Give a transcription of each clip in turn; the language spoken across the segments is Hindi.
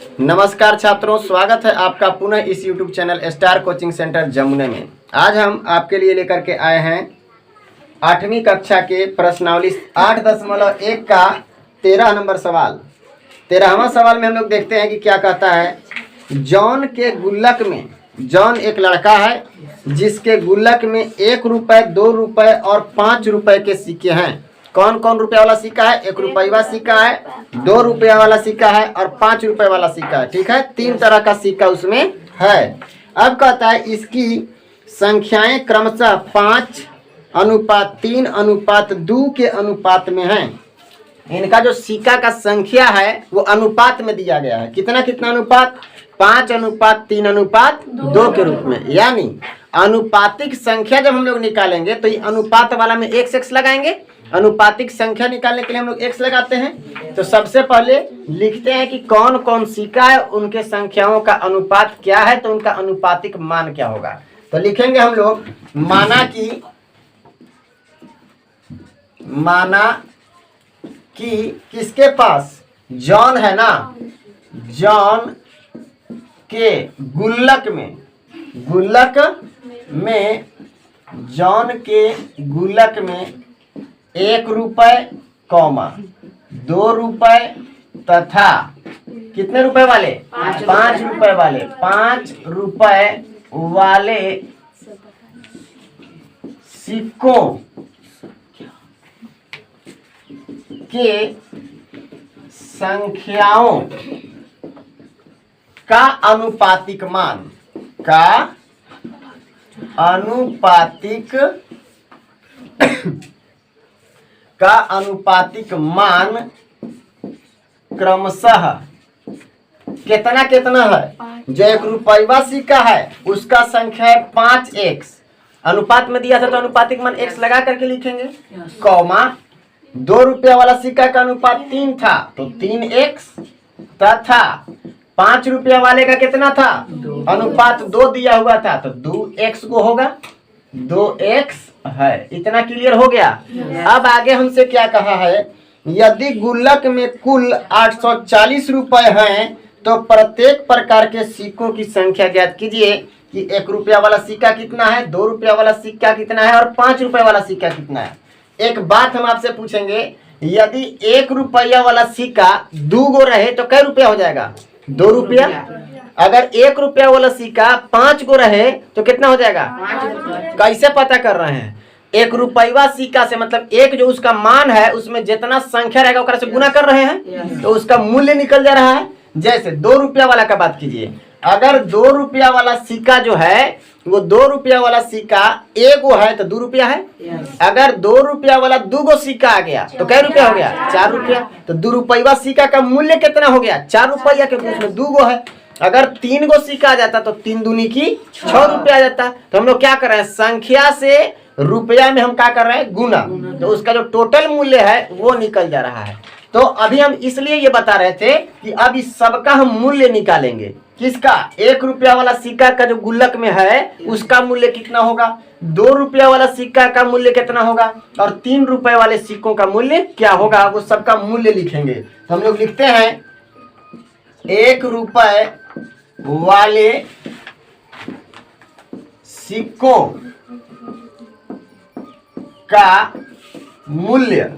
नमस्कार छात्रों, स्वागत है आपका पुनः इस YouTube channel star coaching center जमुने में। आज हम आपके लिए लेकर के आए हैं 8वीं कक्षा के प्रश्नावली 8.1 का 13 नंबर सवाल। 13वां सवाल में हम लोग देखते हैं कि क्या कहता है। जॉन के गुल्लक में, जॉन एक लड़का है जिसके गुल्लक में 1 रुपये, 2 रुपये और 5 रुपये के सिक्के हैं। कौन कौन रुपया वाला सिक्का है? 1 रुपया सिक्का है, 2 रुपया वाला सिक्का है और 5 रुपये वाला सिक्का है। ठीक है, 3 तरह का सिक्का उसमें है। अब कहता है इसकी संख्याएं क्रमशः 5:3:2 के अनुपात में है। इनका जो सिक्का का संख्या है वो अनुपात में दिया गया है। कितना कितना अनुपात? 5:3:2 के रूप में। यानी अनुपातिक संख्या जब हम लोग निकालेंगे तो ये अनुपात वाला में x लगाएंगे। अनुपातिक संख्या निकालने के लिए हम लोग x लगाते हैं। तो सबसे पहले लिखते हैं कि कौन कौन सिक्का है, उनके संख्याओं का अनुपात क्या है, तो उनका अनुपातिक मान क्या होगा। तो लिखेंगे हम लोग, माना कि किसके पास? जॉन है ना, जॉन के गुल्लक में, जॉन के गुल्लक में 1 रुपये, 2 रुपये तथा कितने रुपए वाले? 5 रुपये वाले, 5 रुपये वाले सिक्कों के संख्याओं का अनुपातिक मान क्रमशः कितना कितना है? जो 1 रुपया सिक्का है उसका संख्या है 5x, अनुपात में दिया था तो अनुपातिक मान x लगा करके लिखेंगे, कौमा 2 रुपया वाला सिक्का का अनुपात 3 था तो 3x, तथा 5 रुपया वाले का कितना था? अनुपात 2 दिया हुआ था तो 2x को होगा, 2x है। इतना क्लियर हो गया। अब आगे हमसे क्या कहा है, यदि गुल्लक में कुल 840 रुपए हैं तो प्रत्येक प्रकार के सिक्कों की संख्या ज्ञात कीजिए कि 1 रुपया वाला सिक्का कितना है, 2 रुपया वाला सिक्का कितना है और 5 रुपये वाला सिक्का कितना है। एक बात हम आपसे पूछेंगे, यदि 1 रुपया वाला सिक्का 2 गो रहे तो कै रुपया हो जाएगा? 2 रुपया। अगर 1 रुपया वाला सिक्का 5 गो रहे तो कितना हो जाएगा? कैसे पता कर रहे हैं? 1 रुपया सिक्का से मतलब एक जो उसका मान है उसमें जितना संख्या रहेगा उकरा से गुना कर रहे हैं तो उसका मूल्य निकल जा रहा है। जैसे 2 रुपया वाला का बात कीजिए, अगर 2 रुपया वाला सिक्का जो है वो 2 रुपया वाला सिक्का 1 गो है तो 2 रुपया है। अगर 2 रुपया वाला 2 गो सिक्का आ गया तो कै रुपया हो गया? 4 रुपया। तो 2 रुपया सिक्का का मूल्य कितना हो गया? 4 रुपया, क्योंकि उसमें 2 गो है। अगर 3 गो सिक्का आ जाता तो 3 दूनी की 6 रुपया आ जाता। तो हम लोग क्या कर रहे हैं, संख्या से रुपया में हम क्या कर रहे हैं? गुना। तो उसका जो टोटल मूल्य है वो निकल जा रहा है। तो अभी हम इसलिए ये बता रहे थे कि अब इस सबका हम मूल्य निकालेंगे। किसका? 1 रुपया वाला सिक्का का जो गुल्लक में है उसका मूल्य कितना होगा, 2 रुपया वाला सिक्का का मूल्य कितना होगा और 3 रुपए वाले सिक्कों का मूल्य क्या होगा, वो सबका मूल्य लिखेंगे। तो हम लोग लिखते हैं 1 रुपये वाले सिक्कों का मूल्य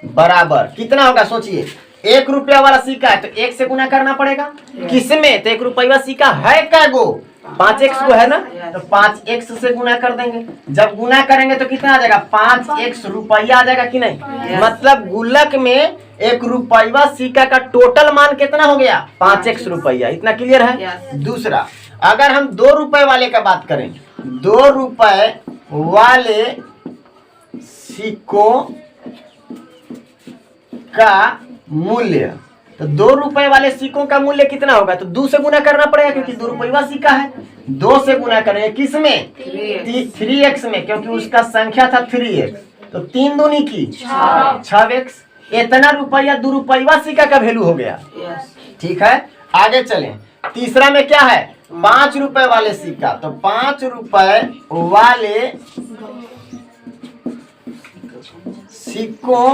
बराबर कितना होगा? सोचिए, 1 रुपया वाला सिक्का है तो 1 से गुना करना पड़ेगा। किसमें? तो 1 रुपया सिक्का है क्या गो? 5x को है ना, तो 5x से गुना कर देंगे। जब गुना करेंगे तो कितना आ जाएगा? 5x रुपया आ जाएगा कि नहीं? मतलब गुल्लक में 1 रुपया सिक्का का टोटल मान कितना हो गया? 5x रुपया। इतना क्लियर है। दूसरा, अगर हम 2 रुपए वाले का बात करें, 2 रुपए वाले सिक्कों का मूल्य, तो 2 रुपए वाले सिक्कों का मूल्य कितना होगा? तो 2 से गुना करना पड़ेगा क्योंकि 2 रुपया सिक्का है। 2 से गुना करेंगे किसमें? 3x में, क्योंकि उसका संख्या था 3x। तो 3 दूनी की 6x। इतना रुपया 2 रुपया सिक्का का वैल्यू हो गया। ठीक है, आगे चलें। तीसरा में क्या है? 5 रुपए वाले सिक्का। तो 5 रुपए वाले सिक्कों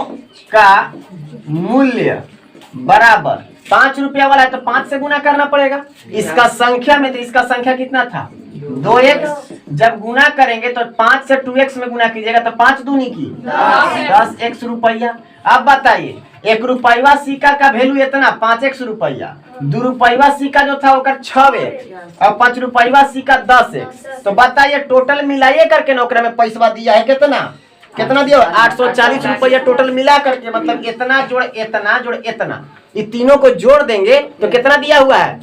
का मूल्य बराबर 5 रुपया वाला है तो 5 से गुना करना पड़ेगा। इसका संख्या में तो इसका संख्या कितना था 2x, जब गुना करेंगे तो 5 से 2x में गुना कीजिएगा तो 5 दूनी की 10x रुपया। अब बताइए 1 रुपया सिक्का का वैल्यू इतना 5x रुपया, 2 रुपया सिक्का जो था वो 6x और 5 रुपया सिक्का 10x। तो बताइए टोटल मिलाइए करके नौकरी में पैसा दिया है कितना दिया 840 रुपया टोटल मिला करके, मतलब इतना जोड़ इतना ये तीनों को जोड़ देंगे तो कितना दिया हुआ है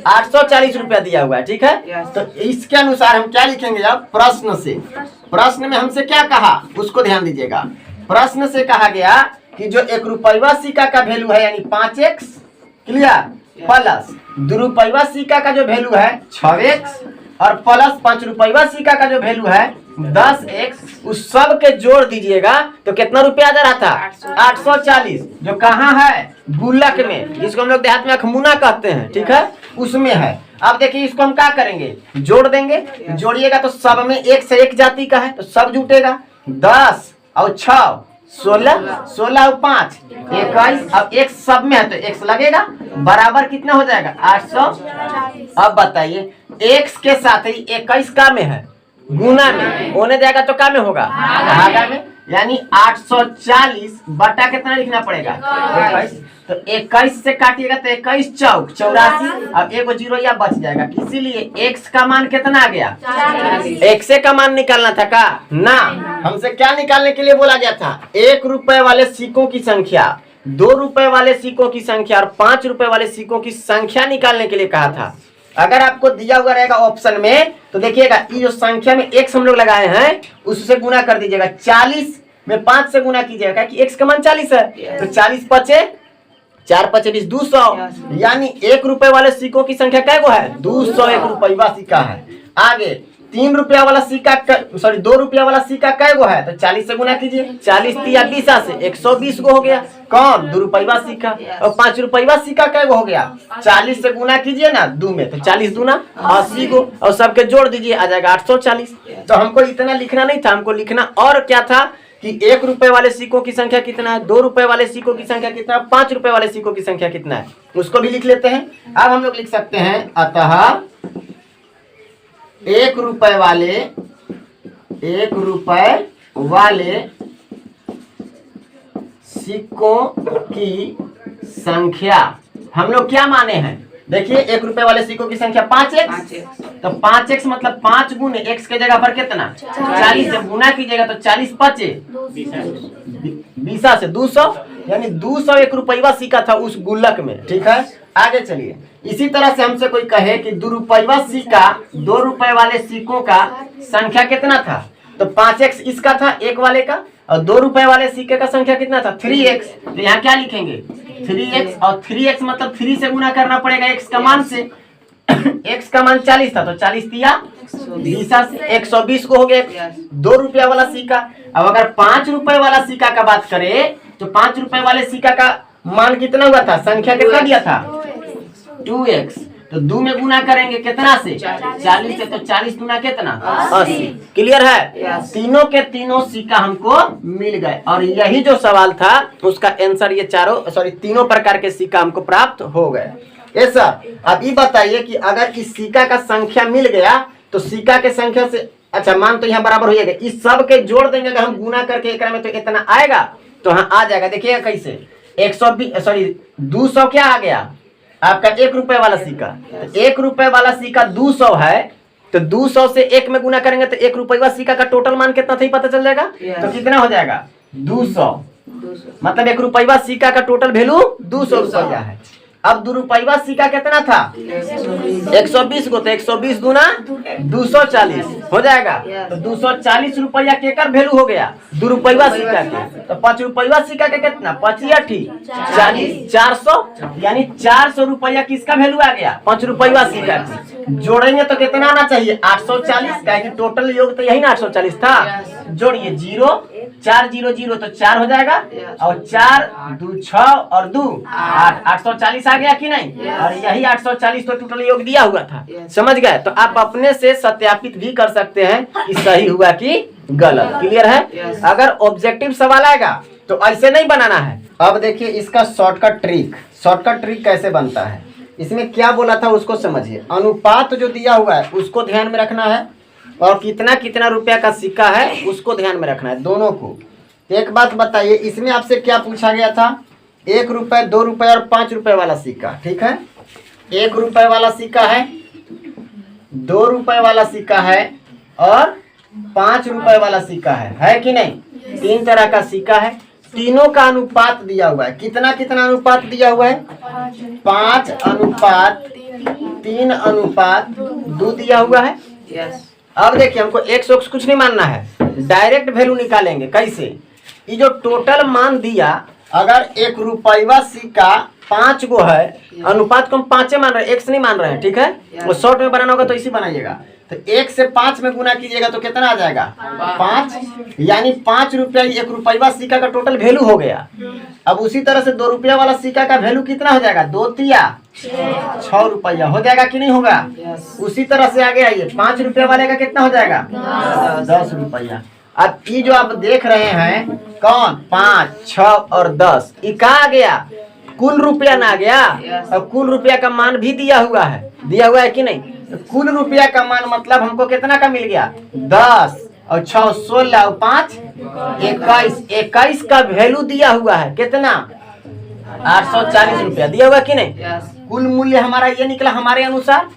840 रुपया दिया हुआ है। ठीक है, तो इसके अनुसार हम क्या लिखेंगे अब प्रश्न में हमसे क्या कहा उसको ध्यान दीजिएगा। प्रश्न से कहा गया कि जो 1 रुपया सिक्का का वैल्यू है यानी 5x क्लियर प्लस 2 रुपया सिक्का का जो वैल्यू है 6x और प्लस 5 रुपया सिक्का का जो वैल्यू है 10x, उस सब के जोड़ दीजिएगा तो कितना रुपया आ जा रहा था 840, जो कहाँ है गुल्लक में, जिसको हम लोग देहात में अखमुना कहते हैं। ठीक है, उसमें है। अब देखिए इसको हम क्या करेंगे जोड़ देंगे, जोड़िएगा तो सब में 1 से 1 जाति का है तो सब जुटेगा 10 और 6 16 और 5 21। अब x सब में है तो x लगेगा बराबर कितना हो जाएगा 800। अब बताइए x के साथ ही 21 का में है गुना में, होने जाएगा तो क्या में होगा भागा में, यानी 840 बटा कितना लिखना पड़ेगा 21। तो 21 से काटिएगा तो 21 चौक 84, अब एगो जीरो या बच जाएगा। इसीलिए x का मान कितना आ गया x का मान निकालना था का ना, हमसे क्या निकालने के लिए बोला गया था 1 रुपए वाले सिक्कों की संख्या, 2 रुपए वाले सिक्कों की संख्या और 5 रुपए वाले सिक्कों की संख्या निकालने के लिए कहा था। अगर आपको दिया हुआ रहेगा ऑप्शन में तो देखिएगा ये जो संख्या में x हम लोग लगाए हैं उससे गुना कर दीजिएगा, 40 में 5 से गुना कीजिएगा कि x का मान 40 है तो 40 पचे 4 पचे 20 200, यानी 1 रुपए वाले सिक्कों की संख्या क्या गो है 201 रुपया सिक्का है। आगे 3 रुपया वाला सिक्का 2 रुपया वाला सिक्का कै गो है तो 40 से गुना कीजिए, 40 तिया 20 से 120 गो हो गया कौन 2 रुपया सिक्का, और 5 रुपया सिक्का कै गो हो गया 40 से गुना कीजिए ना 2 में तो 40 दूना 80 गो और सबके जोड़ दीजिए आ जाएगा 840। तो हमको इतना लिखना नहीं था, हमको लिखना और क्या था कि 1 रुपए वाले सिक्कों की संख्या कितना है, 2 रुपए वाले सिक्कों की संख्या कितना है, 5 रुपए वाले सिक्कों की संख्या कितना है, उसको भी लिख लेते हैं। अब हम लोग लिख सकते हैं अतः 1 रुपए वाले सिक्कों की संख्या हम लोग क्या माने हैं, देखिए 1 रुपए वाले सिक्कों की संख्या 5x, तो 5x मतलब 5 गुने x के जगह पर कितना 40, जब गुना कीजिएगा तो 40 पचे 20 से 200, यानी 200 1 रुपया सिक्का था उस गुल्लक में। ठीक है, आगे चलिए। इसी तरह से हमसे कोई कहे कि 2 रुपया सिक्का 2 रुपए वाले सिक्कों का संख्या कितना था, तो 5x इसका था एक वाले का, और 2 रुपए वाले सिक्के का संख्या कितना था 3x, तो यहाँ क्या लिखेंगे 3x, और 3x मतलब 3 से गुना करना पड़ेगा x का मान से x का मान 40 था तो 40 दिया 20 से 120 को हो गया 2 रुपया वाला सिक्का। अब अगर 5 रुपए वाला सिक्का का बात करें तो 5 रुपए वाले सिक्का का मान कितना हुआ था, संख्या कितना दिया था 2x, तो 2 में गुना करेंगे कितना से 40 से, तो 40 गुना कितना 80। क्लियर है, तीनों के तीनों सिक्का हमको मिल गए और यही जो सवाल था उसका आंसर ये तीनों प्रकार के सिक्का हमको प्राप्त हो गए। ये सर अब ये बताइए कि अगर इस सिक्का का संख्या मिल गया तो सिक्का के संख्या से अच्छा मान तो यहाँ बराबर हो जाएगा, इस सब के जोड़ देंगे अगर हम गुना करके एक में तो इतना आएगा, तो हाँ आ जाएगा। देखिएगा कैसे 200 क्या आ गया आपका 1 रुपए वाला सिक्का, तो 1 रुपए वाला सिक्का 200 है, तो 200 से 1 में गुना करेंगे तो 1 रुपया सिक्का का टोटल मान कितना था पता चल जाएगा। तो कितना हो जाएगा 200, मतलब 1 रुपया सिक्का का टोटल वैल्यू 200 रुपया है। अब 2 रुपया सिक्का कितना था 120 को, तो 120 गुना 240 हो जाएगा, तो 240 रुपया केकर वैल्यू हो गया 2 रुपया सिक्का के, तो 5 रुपया सिक्का के कितना 50 40 400, यानी 400 रुपया किसका वैल्यू आ गया 5 रुपया सिक्का की। जोड़ेंगे तो कितना आना चाहिए 840, कहेंगे टोटल योग तो यही ना 840 था, जोड़िए 0 4 0 0 तो 4 हो जाएगा, और 4 2 6 और 2 8 840 आ गया कि नहीं, और यही 840 तो टोटल योग दिया हुआ था। समझ गए, तो आप अपने से सत्यापित भी कर सकते हैं कि सही हुआ कि गलत। क्लियर है, अगर ऑब्जेक्टिव सवाल आएगा तो ऐसे नहीं बनाना है। अब देखिए इसका शॉर्टकट शॉर्टकट ट्रिक कैसे बनता है। इसमें क्या बोला था उसको समझिए। अनुपात जो दिया हुआ है उसको ध्यान में रखना है और कितना कितना रुपया का सिक्का है उसको ध्यान में रखना है, दोनों को। एक बात बताइए, इसमें आपसे क्या पूछा गया था? 1 रुपये, 2 रुपये और 5 रुपये वाला सिक्का, ठीक है। 1 रुपये वाला सिक्का है, 2 रुपये वाला सिक्का है और 5 रुपये वाला सिक्का है कि नहीं? 3 तरह का सिक्का है। तीनों का अनुपात दिया हुआ है। कितना कितना अनुपात दिया हुआ है? 5 अनुपात 3 अनुपात 2 दिया हुआ है। अब देखिए, हमको एक्स वक्स कुछ नहीं मानना है, डायरेक्ट वैल्यू निकालेंगे। कैसे? ये जो टोटल मान दिया, अगर 1 रुपया सिक्का 5 गो है, अनुपात को हम 5 मान रहे हैं, एक्स नहीं मान रहे हैं, ठीक है। वो शॉर्ट में बनाना होगा तो इसी बनाइएगा। तो 1 से 5 में गुना कीजिएगा तो कितना आ जाएगा? 5, यानी 5 रुपया 1 रुपया सिक्का का टोटल वैल्यू हो गया। अब उसी तरह से 2 रुपया वाला सिक्का का वैल्यू कितना हो जाएगा? 2 तिया 6 रुपया हो जाएगा कि नहीं होगा? उसी तरह से आगे आइए, 5 रुपया वाले का कितना हो जाएगा? 10 रुपया। अब ये जो आप देख रहे हैं, कौन? 5, 6 और 10, ये कहाँ आ गया? कुल रुपया ना आ गया। और कुल रुपया का मान भी दिया हुआ है कि नहीं? तो कुल रुपया का मान मतलब हमको कितना का मिल गया? 10 और 6 16 और 5 21। 21 का वैल्यू दिया हुआ है, कितना? 840 रुपया दिया हुआ कि नहीं? कुल मूल्य हमारा ये निकला हमारे अनुसार,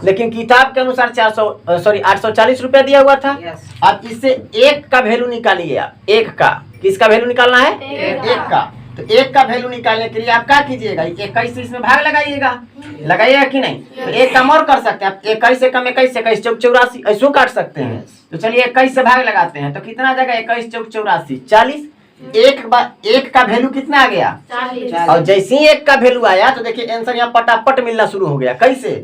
लेकिन किताब के अनुसार 840 रुपया दिया हुआ था। अब इससे 1 का वैल्यू निकालिए आप। 1 का, किसका वैल्यू निकालना है? 1 का। तो 1 का वैल्यू निकालने के लिए आप क्या कीजिएगा? 21 से इसमें भाग लगाइएगा कि नहीं? तो 1 कम और कर सकते हैं आप। 21 से कम 21 चौक 84 ऐसो काट सकते हैं। तो चलिए 21 से भाग लगाते हैं तो कितना आ जाएगा? 21 चौक 84 40। 1 का वैल्यू कितना आ गया? 40। और जैसे ही 1 का वैल्यू आया तो देखिए आंसर यहाँ पटापट मिलना शुरू हो गया। कैसे?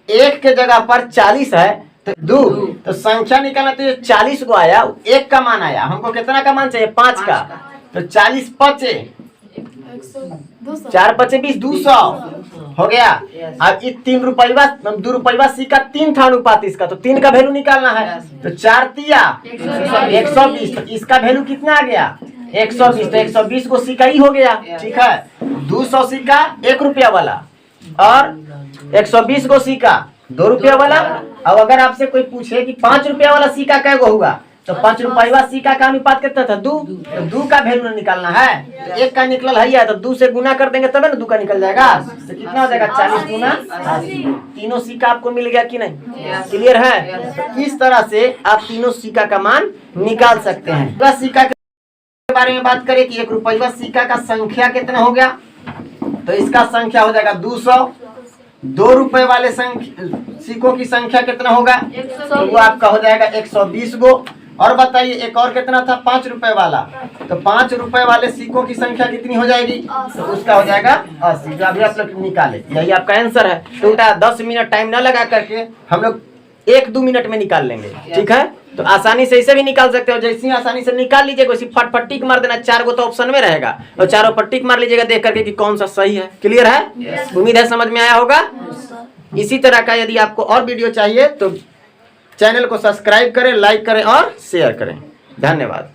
1 के जगह पर 40 है तो 2, तो संख्या निकालना तो 40 को आया, 1 का मान आया। हमको कितना का मान चाहिए? 5 का। तो 40 पचे 4 पचे 20, 200 हो गया। अब ये 3 रुपया 2 रुपया सिक्का 3 था अनुपात इसका, तो 3 का वैल्यू निकालना है। तो 4 तिया 120, तो इसका वैल्यू कितना आ गया? 120। तो 120 को सिक्का ही हो गया, ठीक है। 200 सिक्का 1 रुपया वाला और 120 को सिक्का 2 रुपया वाला। अब अगर आपसे कोई पूछे कि 5 रुपया वाला सिक्का कै गो हुआ, तो 5 रुपया सिक्का का अनुपात कितना था? 2। तो 2 का वैल्यू निकालना है। तो 1 का निकल है तो 2 से गुना कर देंगे तब ना 2 का निकल जाएगा। तो कितना हो जाएगा? 40 गुना 80। तीनों सिक्का आपको मिल गया कि नहीं? क्लियर है? तो इस तरह से आप तीनों सिक्का का मान निकाल सकते हैं। तो सिक्का के बारे में बात करें कि 1 रुपया सिक्का का संख्या कितना हो गया, तो इसका संख्या हो जाएगा 200। 2 रुपए वाले सिक्कों की संख्या कितना होगा? तो वो आपका हो जाएगा 120 गो। और बताइए एक और कितना था? 5 रुपए वाला। तो 5 रुपए वाले सिक्कों की संख्या कितनी हो जाएगी? तो उसका हो जाएगा 80। जो अभी आप लोग निकाले, यही आपका आंसर है। तो 10 मिनट टाइम ना लगा करके हम लोग 1-2 मिनट में निकाल लेंगे, ठीक है। तो आसानी से इसे भी निकाल सकते हो। जैसे ही आसानी से निकाल लीजिएगा वैसे फट टिक मार देना। 4 गो तो ऑप्शन में रहेगा और चारों पर टिक मार लीजिएगा देख करके कि कौन सा सही है। क्लियर है? उम्मीद है समझ में आया होगा। इसी तरह का यदि आपको और वीडियो चाहिए तो चैनल को सब्सक्राइब करें, लाइक करें और शेयर करें। धन्यवाद।